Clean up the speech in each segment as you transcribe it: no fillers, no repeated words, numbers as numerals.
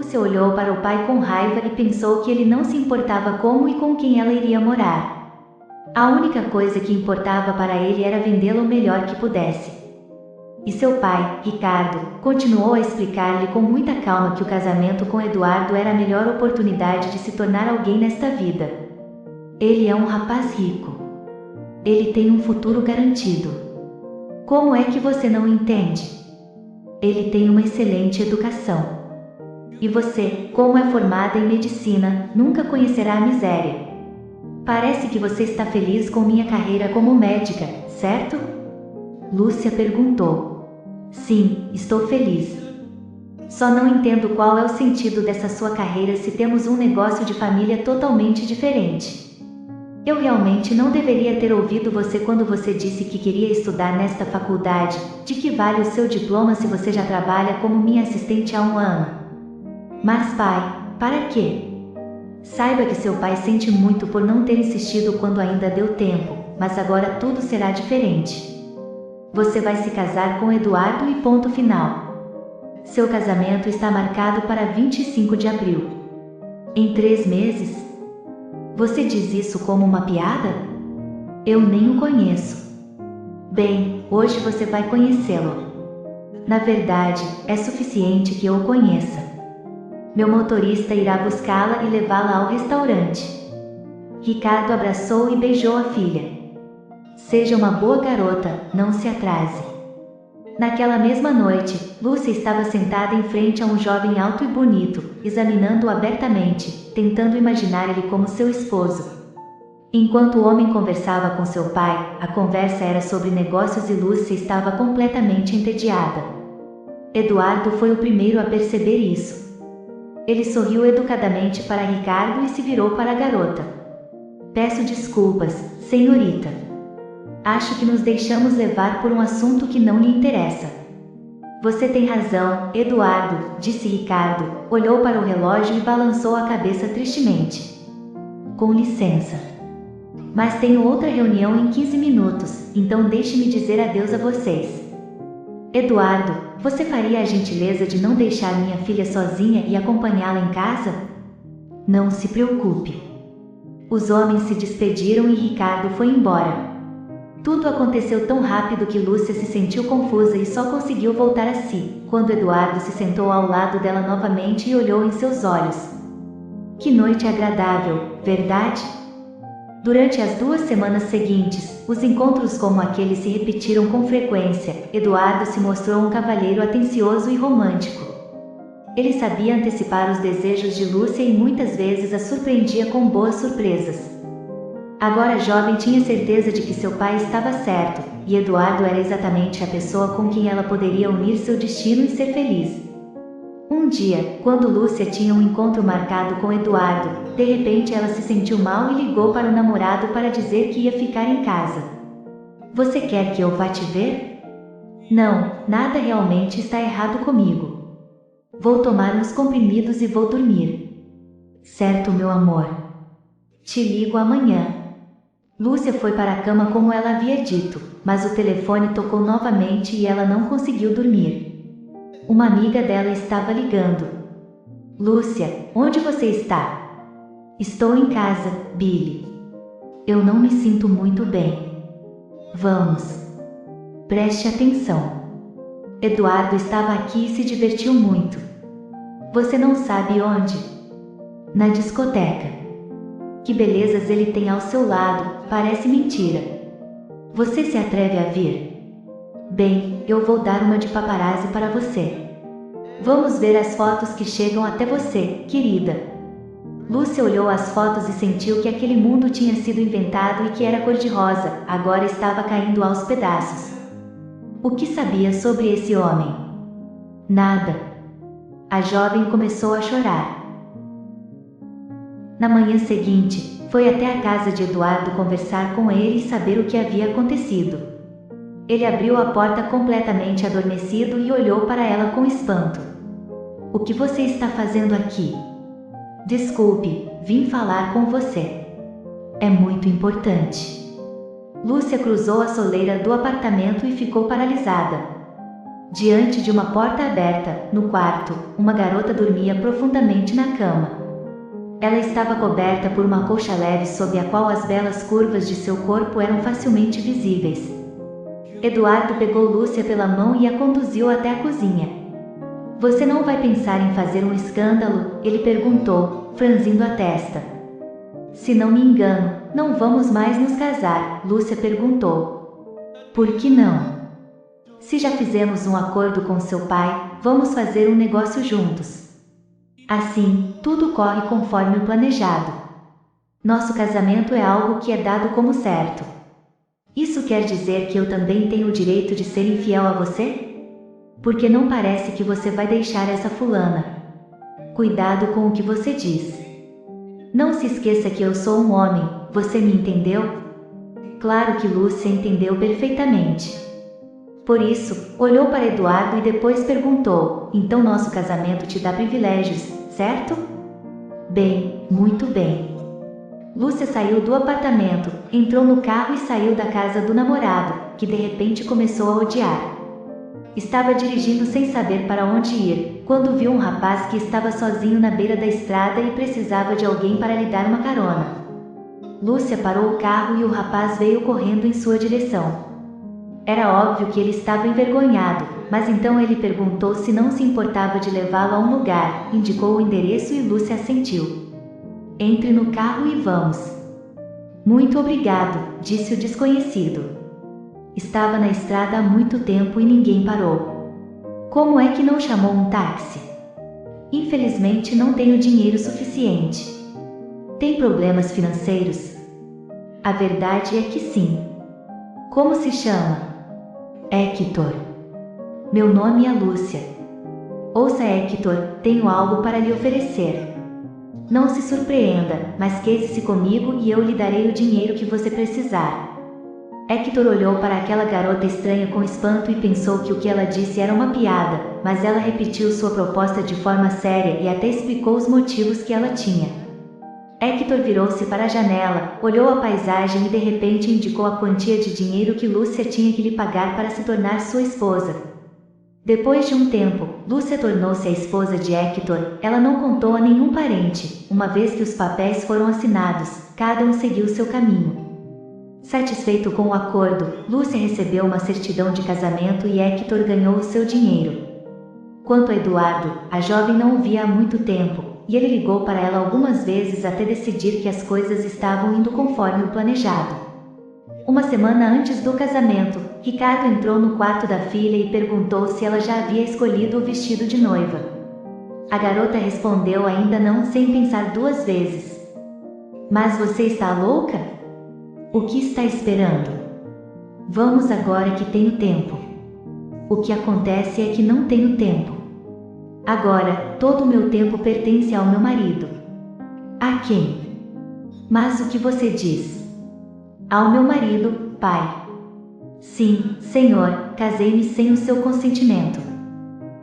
Lúcia olhou para o pai com raiva e pensou que ele não se importava como e com quem ela iria morar. A única coisa que importava para ele era vendê-la o melhor que pudesse. E seu pai, Ricardo, continuou a explicar-lhe com muita calma que o casamento com Eduardo era a melhor oportunidade de se tornar alguém nesta vida. Ele é um rapaz rico. Ele tem um futuro garantido. Como é que você não entende? Ele tem uma excelente educação. E você, como é formada em medicina, nunca conhecerá a miséria. Parece que você está feliz com minha carreira como médica, certo? Lúcia perguntou. Sim, estou feliz. Só não entendo qual é o sentido dessa sua carreira se temos um negócio de família totalmente diferente. Eu realmente não deveria ter ouvido você quando você disse que queria estudar nesta faculdade. De que vale o seu diploma se você já trabalha como minha assistente há 1 ano? Mas pai, para quê? Saiba que seu pai sente muito por não ter insistido quando ainda deu tempo, mas agora tudo será diferente. Você vai se casar com Eduardo e ponto final. Seu casamento está marcado para 25 de abril. Em 3 meses? Você diz isso como uma piada? Eu nem o conheço. Bem, hoje você vai conhecê-lo. Na verdade, é suficiente que eu o conheça. Meu motorista irá buscá-la e levá-la ao restaurante. Ricardo abraçou e beijou a filha. Seja uma boa garota, não se atrase. Naquela mesma noite, Lúcia estava sentada em frente a um jovem alto e bonito, examinando-o abertamente, tentando imaginar ele como seu esposo. Enquanto o homem conversava com seu pai, a conversa era sobre negócios e Lúcia estava completamente entediada. Eduardo foi o primeiro a perceber isso. Ele sorriu educadamente para Ricardo e se virou para a garota. Peço desculpas, senhorita. Acho que nos deixamos levar por um assunto que não lhe interessa. Você tem razão, Eduardo, disse Ricardo, olhou para o relógio e balançou a cabeça tristemente. Com licença. Mas tenho outra reunião em 15 minutos, então deixe-me dizer adeus a vocês. Eduardo, você faria a gentileza de não deixar minha filha sozinha e acompanhá-la em casa? Não se preocupe. Os homens se despediram e Ricardo foi embora. Tudo aconteceu tão rápido que Lúcia se sentiu confusa e só conseguiu voltar a si, quando Eduardo se sentou ao lado dela novamente e olhou em seus olhos. Que noite agradável, verdade? Durante as 2 semanas seguintes, os encontros como aquele se repetiram com frequência. Eduardo se mostrou um cavalheiro atencioso e romântico. Ele sabia antecipar os desejos de Lúcia e muitas vezes a surpreendia com boas surpresas. Agora a jovem tinha certeza de que seu pai estava certo, e Eduardo era exatamente a pessoa com quem ela poderia unir seu destino e ser feliz. Um dia, quando Lúcia tinha um encontro marcado com Eduardo, de repente ela se sentiu mal e ligou para o namorado para dizer que ia ficar em casa. Você quer que eu vá te ver? Não, nada realmente está errado comigo. Vou tomar uns comprimidos e vou dormir. Certo, meu amor. Te ligo amanhã. Lúcia foi para a cama como ela havia dito, mas o telefone tocou novamente e ela não conseguiu dormir. Uma amiga dela estava ligando. Lúcia, onde você está? Estou em casa, Billy. Eu não me sinto muito bem. Vamos. Preste atenção. Eduardo estava aqui e se divertiu muito. Você não sabe onde? Na discoteca. Que belezas ele tem ao seu lado, parece mentira. Você se atreve a vir? Bem, eu vou dar uma de paparazzi para você. Vamos ver as fotos que chegam até você, querida. Lúcia olhou as fotos e sentiu que aquele mundo tinha sido inventado e que era cor-de-rosa, agora estava caindo aos pedaços. O que sabia sobre esse homem? Nada. A jovem começou a chorar. Na manhã seguinte, foi até a casa de Eduardo conversar com ele e saber o que havia acontecido. Ele abriu a porta completamente adormecido e olhou para ela com espanto. O que você está fazendo aqui? Desculpe, vim falar com você. É muito importante. Lúcia cruzou a soleira do apartamento e ficou paralisada. Diante de uma porta aberta, no quarto, uma garota dormia profundamente na cama. Ela estava coberta por uma colcha leve sob a qual as belas curvas de seu corpo eram facilmente visíveis. Eduardo pegou Lúcia pela mão e a conduziu até a cozinha. Você não vai pensar em fazer um escândalo? Ele perguntou, franzindo a testa. Se não me engano, não vamos mais nos casar, Lúcia perguntou. Por que não? Se já fizemos um acordo com seu pai, vamos fazer um negócio juntos. Assim, tudo corre conforme o planejado. Nosso casamento é algo que é dado como certo. Isso quer dizer que eu também tenho o direito de ser infiel a você? Porque não parece que você vai deixar essa fulana. Cuidado com o que você diz. Não se esqueça que eu sou um homem, você me entendeu? Claro que Lúcia entendeu perfeitamente. Por isso, olhou para Eduardo e depois perguntou, então nosso casamento te dá privilégios, certo? Bem, muito bem. Lúcia saiu do apartamento, entrou no carro e saiu da casa do namorado, que de repente começou a odiar. Estava dirigindo sem saber para onde ir, quando viu um rapaz que estava sozinho na beira da estrada e precisava de alguém para lhe dar uma carona. Lúcia parou o carro e o rapaz veio correndo em sua direção. Era óbvio que ele estava envergonhado, mas então ele perguntou se não se importava de levá-lo a um lugar, indicou o endereço e Lúcia assentiu. Entre no carro e vamos. Muito obrigado, disse o desconhecido. Estava na estrada há muito tempo e ninguém parou. Como é que não chamou um táxi? Infelizmente não tenho dinheiro suficiente. Tem problemas financeiros? A verdade é que sim. Como se chama? Hector. Meu nome é Lúcia. Ouça, Hector, tenho algo para lhe oferecer. Não se surpreenda, mas case-se comigo e eu lhe darei o dinheiro que você precisar. Hector olhou para aquela garota estranha com espanto e pensou que o que ela disse era uma piada, mas ela repetiu sua proposta de forma séria e até explicou os motivos que ela tinha. Hector virou-se para a janela, olhou a paisagem e de repente indicou a quantia de dinheiro que Lúcia tinha que lhe pagar para se tornar sua esposa. Depois de um tempo, Lúcia tornou-se a esposa de Hector. Ela não contou a nenhum parente, uma vez que os papéis foram assinados, cada um seguiu seu caminho. Satisfeito com o acordo, Lúcia recebeu uma certidão de casamento e Hector ganhou o seu dinheiro. Quanto a Eduardo, a jovem não o via há muito tempo, e ele ligou para ela algumas vezes até decidir que as coisas estavam indo conforme o planejado. Uma semana antes do casamento, Ricardo entrou no quarto da filha e perguntou se ela já havia escolhido o vestido de noiva. A garota respondeu ainda não, sem pensar duas vezes. Mas você está louca? O que está esperando? Vamos agora que tenho tempo. O que acontece é que não tenho tempo. Agora, todo o meu tempo pertence ao meu marido. A quem? Mas o que você diz? Ao meu marido, pai. Sim, senhor, casei-me sem o seu consentimento.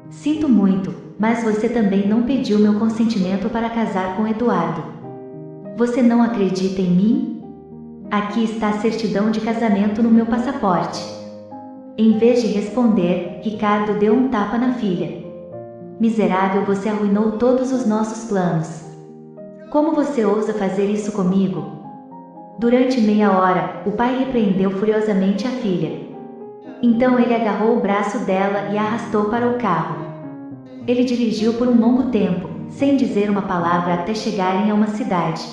Sinto muito, mas você também não pediu meu consentimento para casar com Eduardo. Você não acredita em mim? Aqui está a certidão de casamento no meu passaporte. Em vez de responder, Ricardo deu um tapa na filha. Miserável, você arruinou todos os nossos planos. Como você ousa fazer isso comigo? Durante meia hora, o pai repreendeu furiosamente a filha. Então ele agarrou o braço dela e a arrastou para o carro. Ele dirigiu por um longo tempo, sem dizer uma palavra até chegarem a uma cidade.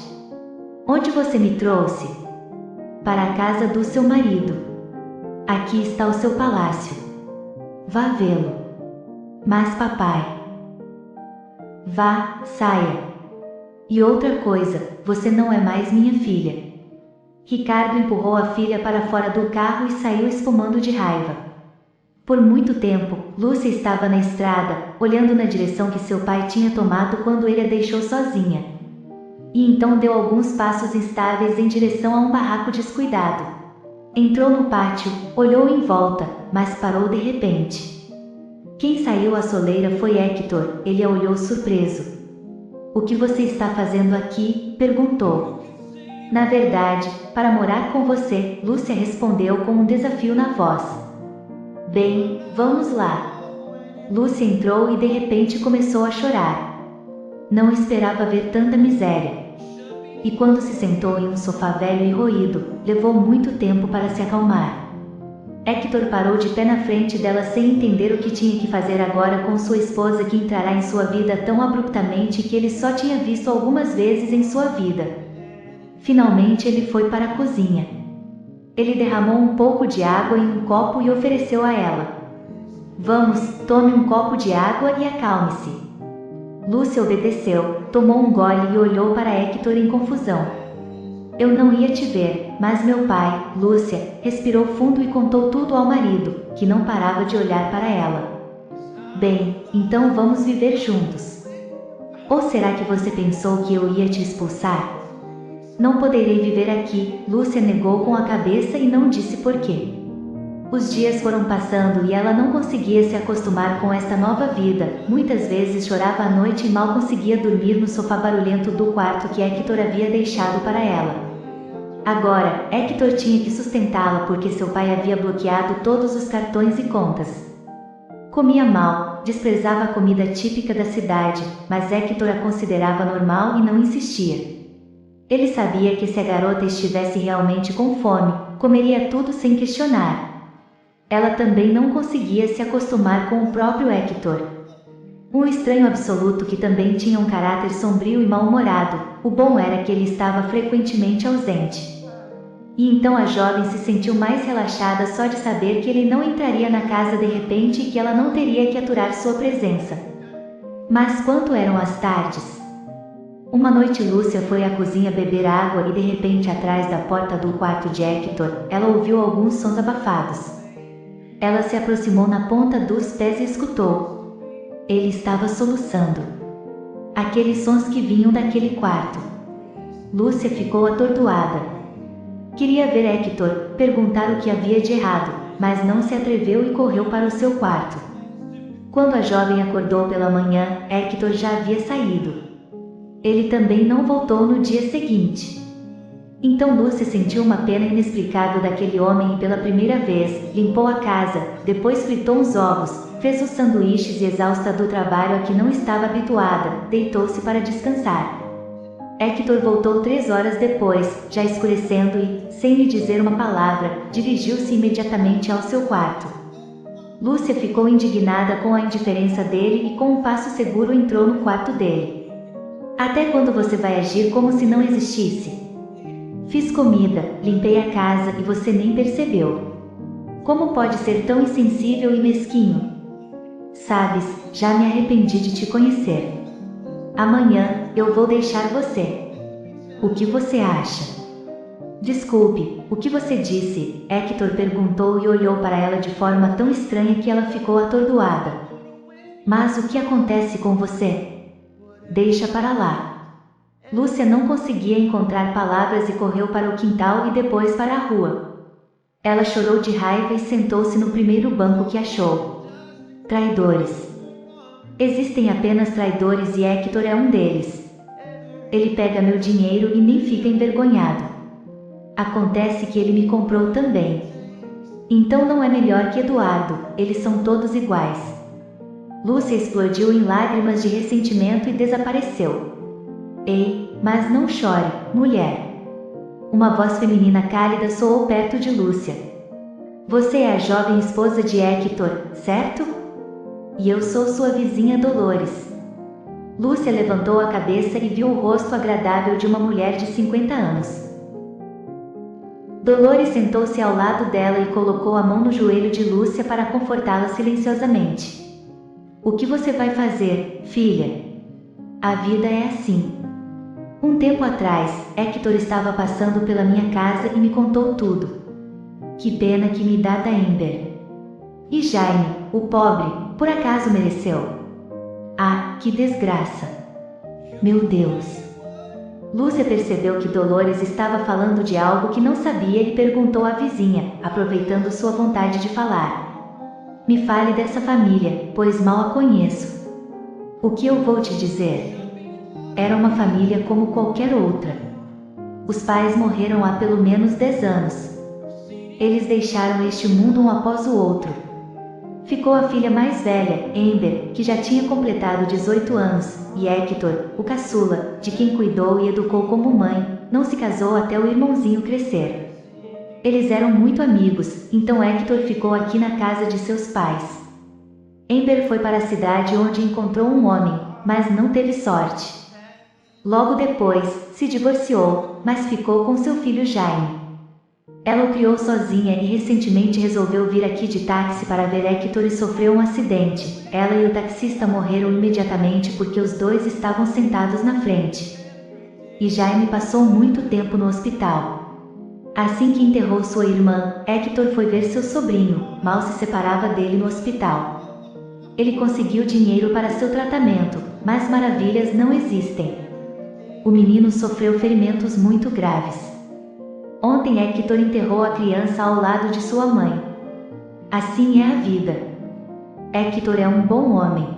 Onde você me trouxe? Para a casa do seu marido. Aqui está o seu palácio. Vá vê-lo. Mas papai... Vá, saia. E outra coisa, você não é mais minha filha. Ricardo empurrou a filha para fora do carro e saiu espumando de raiva. Por muito tempo, Lúcia estava na estrada, olhando na direção que seu pai tinha tomado quando ele a deixou sozinha. E então deu alguns passos instáveis em direção a um barraco descuidado. Entrou no pátio, olhou em volta, mas parou de repente. Quem saiu à soleira foi Hector. Ele a olhou surpreso. O que você está fazendo aqui? Perguntou. Na verdade, para morar com você, Lúcia respondeu com um desafio na voz. Bem, vamos lá. Lúcia entrou e de repente começou a chorar. Não esperava ver tanta miséria. E quando se sentou em um sofá velho e roído, levou muito tempo para se acalmar. Hector parou de pé na frente dela sem entender o que tinha que fazer agora com sua esposa que entrará em sua vida tão abruptamente que ele só tinha visto algumas vezes em sua vida. Finalmente ele foi para a cozinha. Ele derramou um pouco de água em um copo e ofereceu a ela. Vamos, tome um copo de água e acalme-se. Lúcia obedeceu, tomou um gole e olhou para Hector em confusão. Eu não ia te ver, mas meu pai, Lúcia, respirou fundo e contou tudo ao marido, que não parava de olhar para ela. Bem, então vamos viver juntos. Ou será que você pensou que eu ia te expulsar? Não poderei viver aqui, Lúcia negou com a cabeça e não disse por quê. Os dias foram passando e ela não conseguia se acostumar com esta nova vida. Muitas vezes chorava à noite e mal conseguia dormir no sofá barulhento do quarto que Hector havia deixado para ela. Agora, Hector tinha que sustentá-la porque seu pai havia bloqueado todos os cartões e contas. Comia mal, desprezava a comida típica da cidade, mas Hector a considerava normal e não insistia. Ele sabia que se a garota estivesse realmente com fome, comeria tudo sem questionar. Ela também não conseguia se acostumar com o próprio Hector. Um estranho absoluto que também tinha um caráter sombrio e mal-humorado. O bom era que ele estava frequentemente ausente. E então a jovem se sentiu mais relaxada só de saber que ele não entraria na casa de repente e que ela não teria que aturar sua presença. Mas quanto eram as tardes? Uma noite Lúcia foi à cozinha beber água e de repente atrás da porta do quarto de Hector, ela ouviu alguns sons abafados. Ela se aproximou na ponta dos pés e escutou. Ele estava soluçando. Aqueles sons que vinham daquele quarto. Lúcia ficou atordoada. Queria ver Hector, perguntar o que havia de errado, mas não se atreveu e correu para o seu quarto. Quando a jovem acordou pela manhã, Hector já havia saído. Ele também não voltou no dia seguinte. Então Lúcia sentiu uma pena inexplicável daquele homem e pela primeira vez, limpou a casa, depois fritou uns ovos, fez os sanduíches e exausta do trabalho a que não estava habituada, deitou-se para descansar. Hector voltou 3 horas depois, já escurecendo e, sem lhe dizer uma palavra, dirigiu-se imediatamente ao seu quarto. Lúcia ficou indignada com a indiferença dele e com um passo seguro entrou no quarto dele. Até quando você vai agir como se não existisse? Fiz comida, limpei a casa e você nem percebeu. Como pode ser tão insensível e mesquinho? Sabes, já me arrependi de te conhecer. Amanhã, eu vou deixar você. O que você acha? Desculpe, o que você disse? Hector perguntou e olhou para ela de forma tão estranha que ela ficou atordoada. Mas o que acontece com você? Deixa para lá. Lúcia não conseguia encontrar palavras e correu para o quintal e depois para a rua. Ela chorou de raiva e sentou-se no primeiro banco que achou. Traidores. Existem apenas traidores e Hector é um deles. Ele pega meu dinheiro e nem fica envergonhado. Acontece que ele me comprou também. Então não é melhor que Eduardo, eles são todos iguais. Lúcia explodiu em lágrimas de ressentimento e desapareceu. Ei, mas não chore, mulher. Uma voz feminina cálida soou perto de Lúcia. Você é a jovem esposa de Hector, certo? E eu sou sua vizinha Dolores. Lúcia levantou a cabeça e viu o rosto agradável de uma mulher de 50 anos. Dolores sentou-se ao lado dela e colocou a mão no joelho de Lúcia para confortá-la silenciosamente. O que você vai fazer, filha? A vida é assim. Um tempo atrás, Hector estava passando pela minha casa e me contou tudo. Que pena que me dá da Ember. E Jaime, o pobre, por acaso mereceu? Ah, que desgraça! Meu Deus! Lúcia percebeu que Dolores estava falando de algo que não sabia e perguntou à vizinha, aproveitando sua vontade de falar. Me fale dessa família, pois mal a conheço. O que eu vou te dizer? Era uma família como qualquer outra. Os pais morreram há pelo menos 10 anos. Eles deixaram este mundo um após o outro. Ficou a filha mais velha, Ember, que já tinha completado 18 anos, e Hector, o caçula, de quem cuidou e educou como mãe, não se casou até o irmãozinho crescer. Eles eram muito amigos, então Hector ficou aqui na casa de seus pais. Ember foi para a cidade onde encontrou um homem, mas não teve sorte. Logo depois, se divorciou, mas ficou com seu filho Jaime. Ela o criou sozinha e recentemente resolveu vir aqui de táxi para ver Hector e sofreu um acidente. Ela e o taxista morreram imediatamente porque os dois estavam sentados na frente. E Jaime passou muito tempo no hospital. Assim que enterrou sua irmã, Hector foi ver seu sobrinho, mal se separava dele no hospital. Ele conseguiu dinheiro para seu tratamento, mas maravilhas não existem. O menino sofreu ferimentos muito graves. Ontem Hector enterrou a criança ao lado de sua mãe. Assim é a vida. Hector é um bom homem.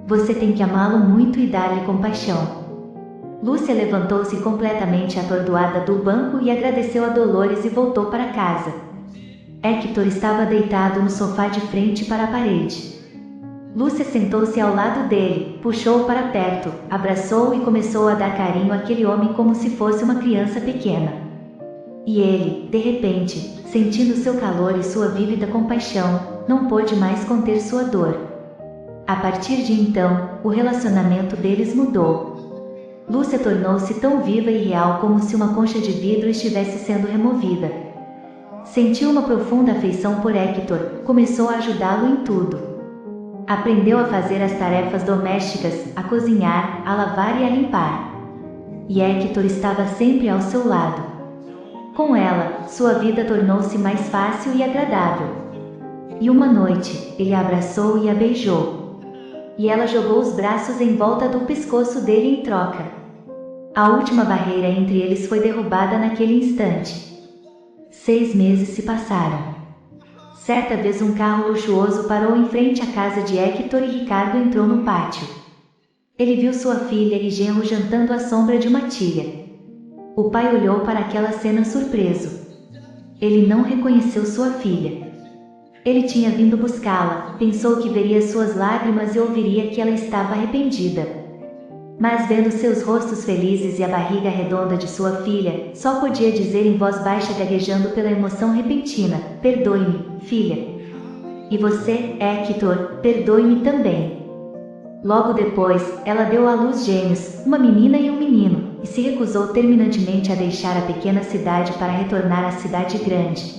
Você tem que amá-lo muito e dar-lhe compaixão. Lúcia levantou-se completamente atordoada do banco e agradeceu a Dolores e voltou para casa. Hector estava deitado no sofá de frente para a parede. Lúcia sentou-se ao lado dele, puxou-o para perto, abraçou-o e começou a dar carinho àquele homem como se fosse uma criança pequena. E ele, de repente, sentindo seu calor e sua vívida compaixão, não pôde mais conter sua dor. A partir de então, o relacionamento deles mudou. Lúcia tornou-se tão viva e real como se uma concha de vidro estivesse sendo removida. Sentiu uma profunda afeição por Hector, começou a ajudá-lo em tudo. Aprendeu a fazer as tarefas domésticas, a cozinhar, a lavar e a limpar. E Hector estava sempre ao seu lado. Com ela, sua vida tornou-se mais fácil e agradável. E uma noite, ele a abraçou e a beijou. E ela jogou os braços em volta do pescoço dele em troca. A última barreira entre eles foi derrubada naquele instante. 6 meses se passaram. Certa vez um carro luxuoso parou em frente à casa de Hector e Ricardo entrou no pátio. Ele viu sua filha e genro jantando à sombra de uma tilha. O pai olhou para aquela cena surpreso. Ele não reconheceu sua filha. Ele tinha vindo buscá-la, pensou que veria suas lágrimas e ouviria que ela estava arrependida. Mas vendo seus rostos felizes e a barriga redonda de sua filha, só podia dizer em voz baixa, gaguejando pela emoção repentina: "Perdoe-me, filha. E você, Hector, perdoe-me também." Logo depois, ela deu à luz gêmeos, uma menina e um menino, e se recusou terminantemente a deixar a pequena cidade para retornar à cidade grande.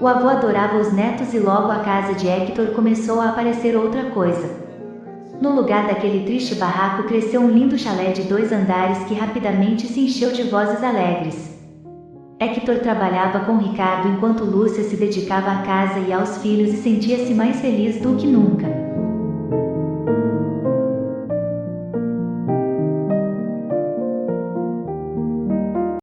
O avô adorava os netos e logo a casa de Hector começou a aparecer outra coisa. No lugar daquele triste barraco cresceu um lindo chalé de 2 andares que rapidamente se encheu de vozes alegres. Hector trabalhava com Ricardo enquanto Lúcia se dedicava à casa e aos filhos e sentia-se mais feliz do que nunca.